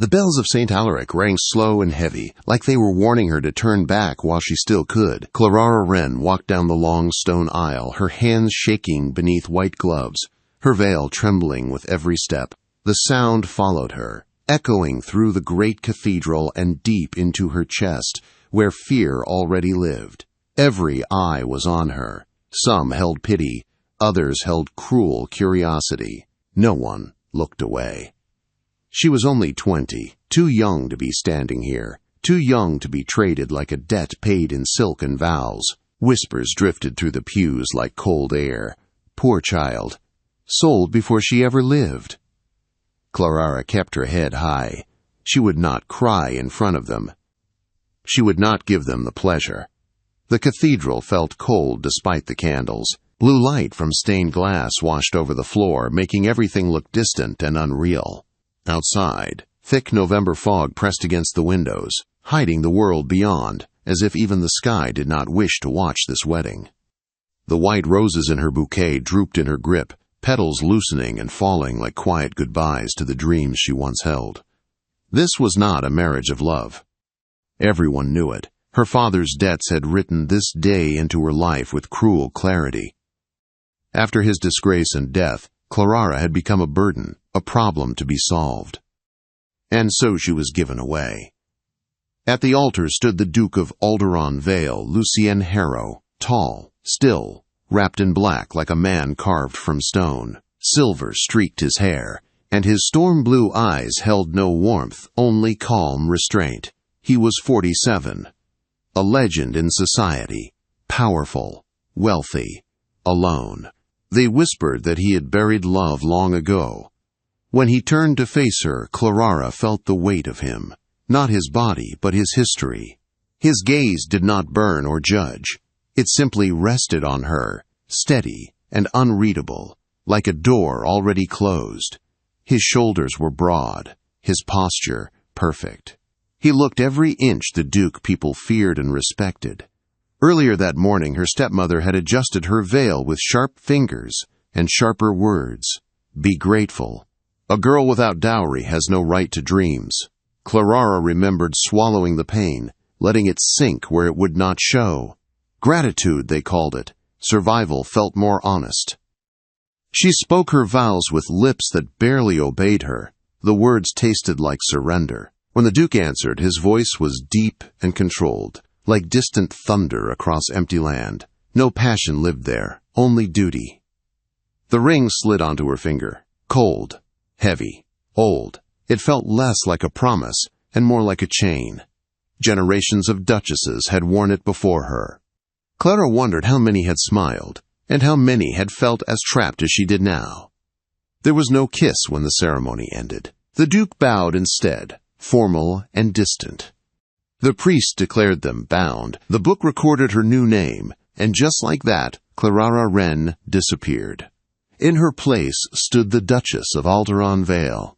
The bells of St. Alaric rang slow and heavy, like they were warning her to turn back while she still could. Clara Wren walked down the long stone aisle, her hands shaking beneath white gloves, her veil trembling with every step. The sound followed her, echoing through the great cathedral and deep into her chest, where fear already lived. Every eye was on her. Some held pity, others held cruel curiosity. No one looked away. She was only 20, too young to be standing here, too young to be traded like a debt paid in silk and vows. Whispers drifted through the pews like cold air. Poor child. Sold before she ever lived. Clara kept her head high. She would not cry in front of them. She would not give them the pleasure. The cathedral felt cold despite the candles. Blue light from stained glass washed over the floor, making everything look distant and unreal. Outside, thick November fog pressed against the windows, hiding the world beyond, as if even the sky did not wish to watch this wedding. The white roses in her bouquet drooped in her grip, petals loosening and falling like quiet goodbyes to the dreams she once held. This was not a marriage of love. Everyone knew it. Her father's debts had written this day into her life with cruel clarity. After his disgrace and death, Clara had become a burden, a problem to be solved. And so she was given away. At the altar stood the Duke of Alderaan Vale, Lucien Harrow, tall, still, wrapped in black like a man carved from stone. Silver streaked his hair, and his storm-blue eyes held no warmth, only calm restraint. He was 47, a legend in society, powerful, wealthy, alone. They whispered that he had buried love long ago. When he turned to face her, Clara felt the weight of him, not his body, but his history. His gaze did not burn or judge. It simply rested on her, steady and unreadable, like a door already closed. His shoulders were broad, his posture perfect. He looked every inch the Duke people feared and respected. Earlier that morning, her stepmother had adjusted her veil with sharp fingers and sharper words. Be grateful. A girl without dowry has no right to dreams. Clara remembered swallowing the pain, letting it sink where it would not show. Gratitude, they called it. Survival felt more honest. She spoke her vows with lips that barely obeyed her. The words tasted like surrender. When the Duke answered, his voice was deep and controlled, like distant thunder across empty land. No passion lived there, only duty. The ring slid onto her finger. Cold, heavy, old. It felt less like a promise and more like a chain. Generations of duchesses had worn it before her. Clara wondered how many had smiled, and how many had felt as trapped as she did now. There was no kiss when the ceremony ended. The Duke bowed instead, formal and distant. The priest declared them bound. The book recorded her new name, and just like that, Clara Wren disappeared. In her place stood the Duchess of Alderaan Vale.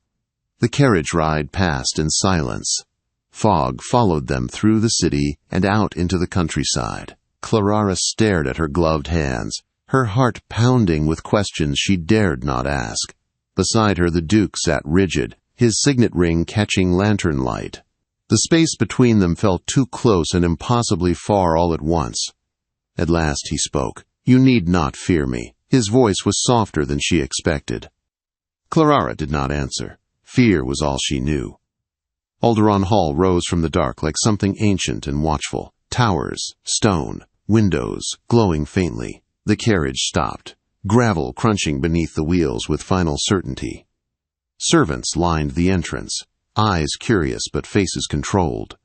The carriage ride passed in silence. Fog followed them through the city and out into the countryside. Clara stared at her gloved hands, her heart pounding with questions she dared not ask. Beside her the Duke sat rigid, his signet ring catching lantern light. The space between them felt too close and impossibly far all at once. At last he spoke. You need not fear me. His voice was softer than she expected. Clara did not answer. Fear was all she knew. Alderaan Hall rose from the dark like something ancient and watchful. Towers, stone, windows, glowing faintly. The carriage stopped, gravel crunching beneath the wheels with final certainty. Servants lined the entrance, eyes curious but faces controlled.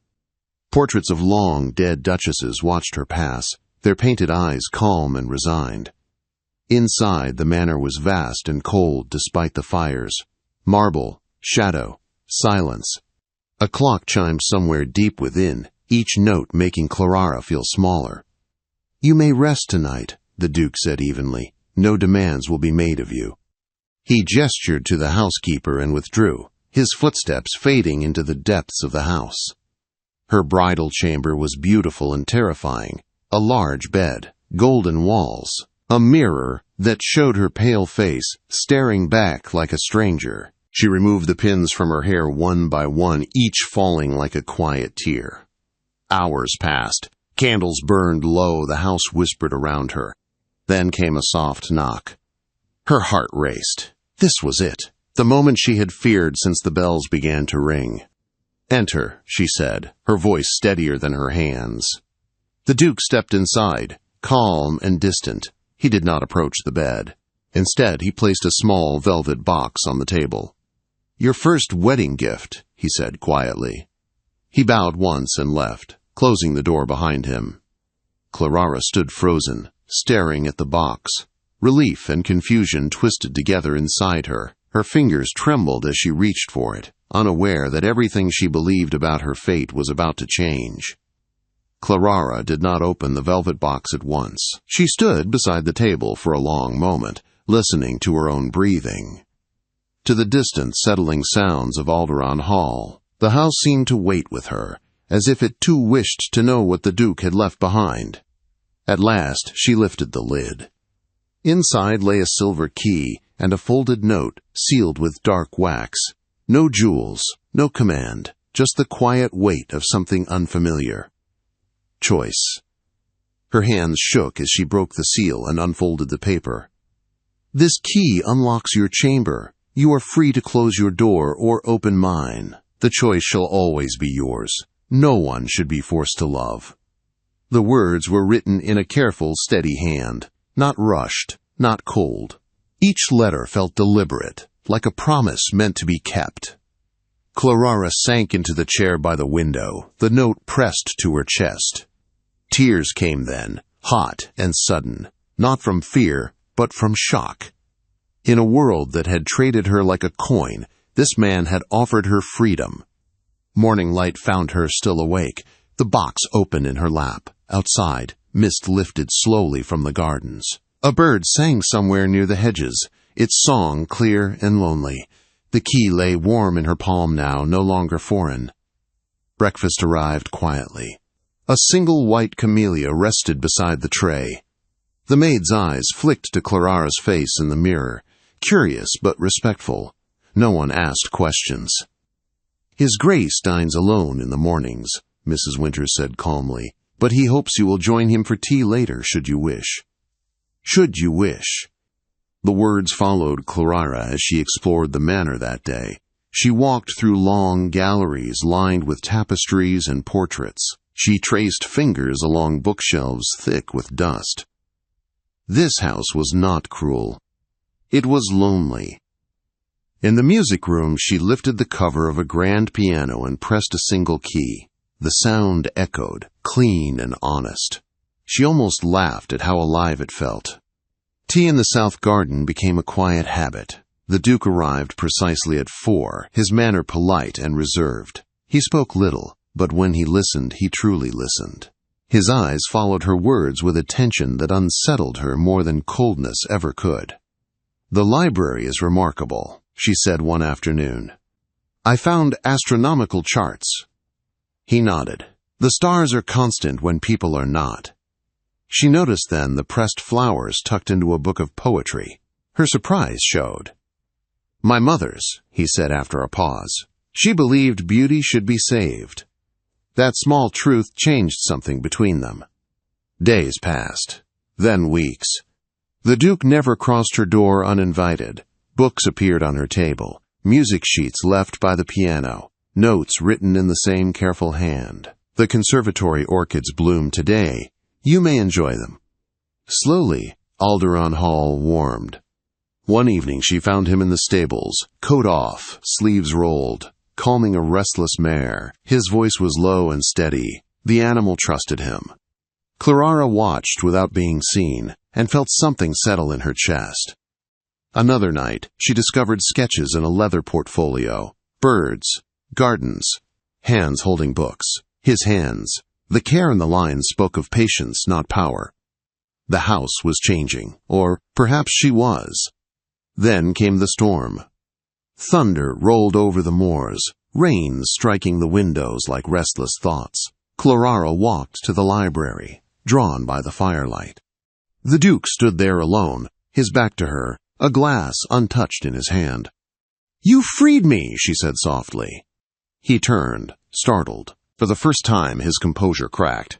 Portraits of long dead duchesses watched her pass, their painted eyes calm and resigned. Inside, the manor was vast and cold despite the fires. Marble, shadow, silence. A clock chimed somewhere deep within, each note making Clara feel smaller. You may rest tonight, the Duke said evenly. No demands will be made of you. He gestured to the housekeeper and withdrew, his footsteps fading into the depths of the house. Her bridal chamber was beautiful and terrifying. A large bed, golden walls, a mirror that showed her pale face, staring back like a stranger. She removed the pins from her hair one by one, each falling like a quiet tear. Hours passed. Candles burned low. The house whispered around her. Then came a soft knock. Her heart raced. This was it, the moment she had feared since the bells began to ring. "Enter," she said, her voice steadier than her hands. The Duke stepped inside, calm and distant. He did not approach the bed. Instead, he placed a small velvet box on the table. "Your first wedding gift," he said quietly. He bowed once and left, closing the door behind him. Clara stood frozen, staring at the box. Relief and confusion twisted together inside her. Her fingers trembled as she reached for it, unaware that everything she believed about her fate was about to change. Clara did not open the velvet box at once. She stood beside the table for a long moment, listening to her own breathing. To the distant, settling sounds of Alderaan Hall, the house seemed to wait with her, as if it too wished to know what the Duke had left behind. At last, she lifted the lid. Inside lay a silver key and a folded note sealed with dark wax. No jewels, no command, just the quiet weight of something unfamiliar. Choice. Her hands shook as she broke the seal and unfolded the paper. "This key unlocks your chamber. You are free to close your door or open mine. The choice shall always be yours. No one should be forced to love." The words were written in a careful, steady hand, not rushed, not cold. Each letter felt deliberate, like a promise meant to be kept. Clara sank into the chair by the window, the note pressed to her chest. Tears came then, hot and sudden, not from fear, but from shock. In a world that had traded her like a coin, this man had offered her freedom. Morning light found her still awake, the box open in her lap. Outside, mist lifted slowly from the gardens. A bird sang somewhere near the hedges, its song clear and lonely. The key lay warm in her palm now, no longer foreign. Breakfast arrived quietly. A single white camellia rested beside the tray. The maid's eyes flicked to Clara's face in the mirror, curious but respectful. No one asked questions. "His Grace dines alone in the mornings," Mrs. Winters said calmly, "but he hopes you will join him for tea later, should you wish." "Should you wish." The words followed Clara as she explored the manor that day. She walked through long galleries lined with tapestries and portraits. She traced fingers along bookshelves thick with dust. This house was not cruel. It was lonely. In the music room, she lifted the cover of a grand piano and pressed a single key. The sound echoed, clean and honest. She almost laughed at how alive it felt. Tea in the south garden became a quiet habit. The Duke arrived precisely at 4, his manner polite and reserved. He spoke little, but when he listened, he truly listened. His eyes followed her words with attention that unsettled her more than coldness ever could. "The library is remarkable," she said one afternoon. "I found astronomical charts." He nodded. "The stars are constant when people are not." She noticed then the pressed flowers tucked into a book of poetry. Her surprise showed. "My mother's," he said after a pause. "She believed beauty should be saved." That small truth changed something between them. Days passed, then weeks. The Duke never crossed her door uninvited. Books appeared on her table, music sheets left by the piano, notes written in the same careful hand. "The conservatory orchids bloom today. You may enjoy them." Slowly, Alderaan Hall warmed. One evening she found him in the stables, coat off, sleeves rolled, calming a restless mare. His voice was low and steady. The animal trusted him. Clara watched without being seen, and felt something settle in her chest. Another night, she discovered sketches in a leather portfolio. Birds, gardens, hands holding books. His hands. The care in the lines spoke of patience, not power. The house was changing, or perhaps she was. Then came the storm. Thunder rolled over the moors, rain striking the windows like restless thoughts. Clara walked to the library, drawn by the firelight. The Duke stood there alone, his back to her, a glass untouched in his hand. "You freed me," she said softly. He turned, startled. For the first time, his composure cracked.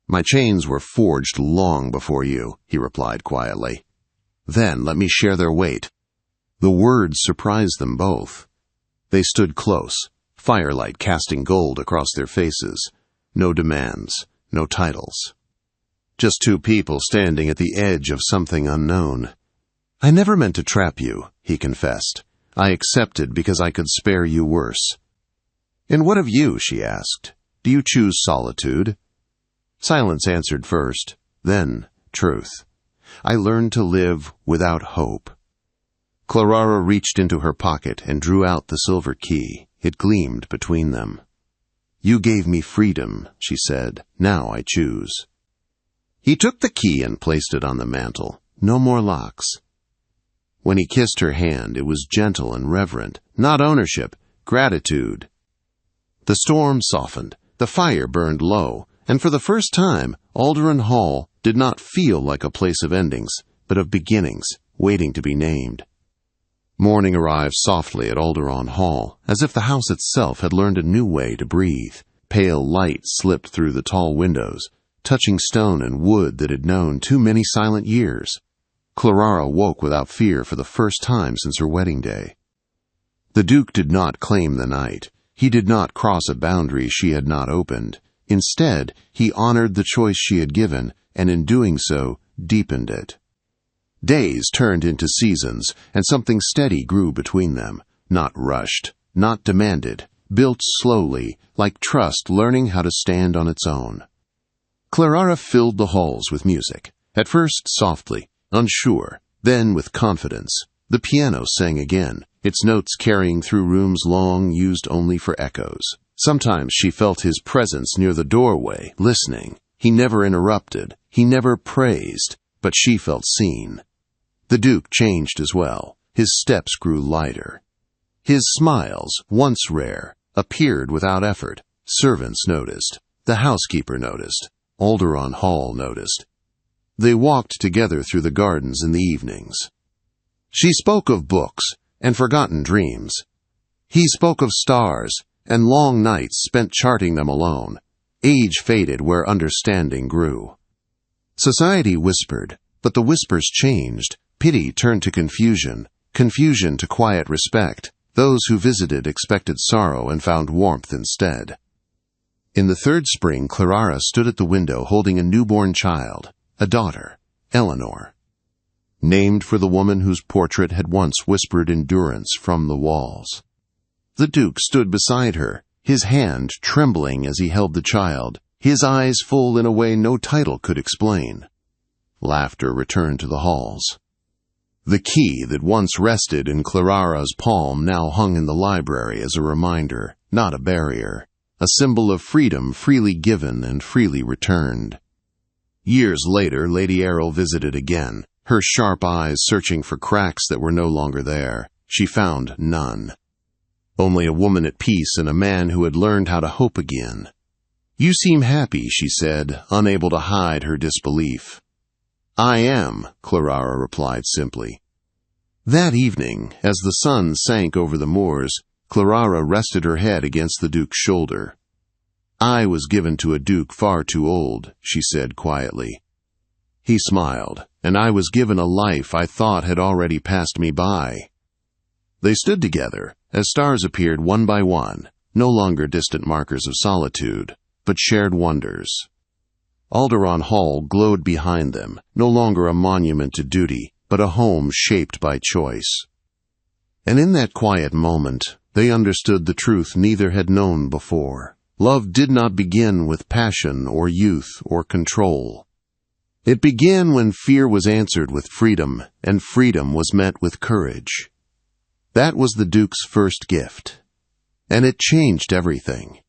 "My chains were forged long before you," he replied quietly. "Then let me share their weight." The words surprised them both. They stood close, firelight casting gold across their faces. No demands, no titles. Just two people standing at the edge of something unknown. "I never meant to trap you," he confessed. "I accepted because I could spare you worse." "And what of you?" she asked. "Do you choose solitude?" Silence answered first, then truth. "I learned to live without hope." Clara reached into her pocket and drew out the silver key. It gleamed between them. "You gave me freedom," she said. "Now I choose." He took the key and placed it on the mantel. No more locks. When he kissed her hand, it was gentle and reverent. Not ownership, gratitude. The storm softened. The fire burned low. And for the first time, Alderaan Hall did not feel like a place of endings, but of beginnings, waiting to be named. Morning arrived softly at Alderaan Hall, as if the house itself had learned a new way to breathe. Pale light slipped through the tall windows, touching stone and wood that had known too many silent years. Clara woke without fear for the first time since her wedding day. The Duke did not claim the night. He did not cross a boundary she had not opened. Instead, he honored the choice she had given, and in doing so, deepened it. Days turned into seasons, and something steady grew between them, not rushed, not demanded, built slowly, like trust learning how to stand on its own. Clara filled the halls with music, at first softly, unsure, then with confidence. The piano sang again, its notes carrying through rooms long used only for echoes. Sometimes she felt his presence near the doorway, listening. He never interrupted, he never praised, but she felt seen. The Duke changed as well. His steps grew lighter. His smiles, once rare, appeared without effort. Servants noticed. The housekeeper noticed. Alderaan Hall noticed. They walked together through the gardens in the evenings. She spoke of books and forgotten dreams. He spoke of stars and long nights spent charting them alone. Age faded where understanding grew. Society whispered, but the whispers changed. Pity turned to confusion, confusion to quiet respect. Those who visited expected sorrow and found warmth instead. In the third spring, Clara stood at the window holding a newborn child, a daughter, Eleanor, named for the woman whose portrait had once whispered endurance from the walls. The Duke stood beside her, his hand trembling as he held the child, his eyes full in a way no title could explain. Laughter returned to the halls. The key that once rested in Clara's palm now hung in the library as a reminder, not a barrier, a symbol of freedom freely given and freely returned. Years later, Lady Errol visited again, her sharp eyes searching for cracks that were no longer there. She found none. Only a woman at peace and a man who had learned how to hope again. "You seem happy," she said, unable to hide her disbelief. "I am," Clara replied simply. That evening, as the sun sank over the moors, Clara rested her head against the Duke's shoulder. "I was given to a Duke far too old," she said quietly. He smiled, "and I was given a life I thought had already passed me by." They stood together, as stars appeared one by one, no longer distant markers of solitude, but shared wonders. Alderaan Hall glowed behind them, no longer a monument to duty, but a home shaped by choice. And in that quiet moment, they understood the truth neither had known before. Love did not begin with passion or youth or control. It began when fear was answered with freedom, and freedom was met with courage. That was the Duke's first gift, and it changed everything.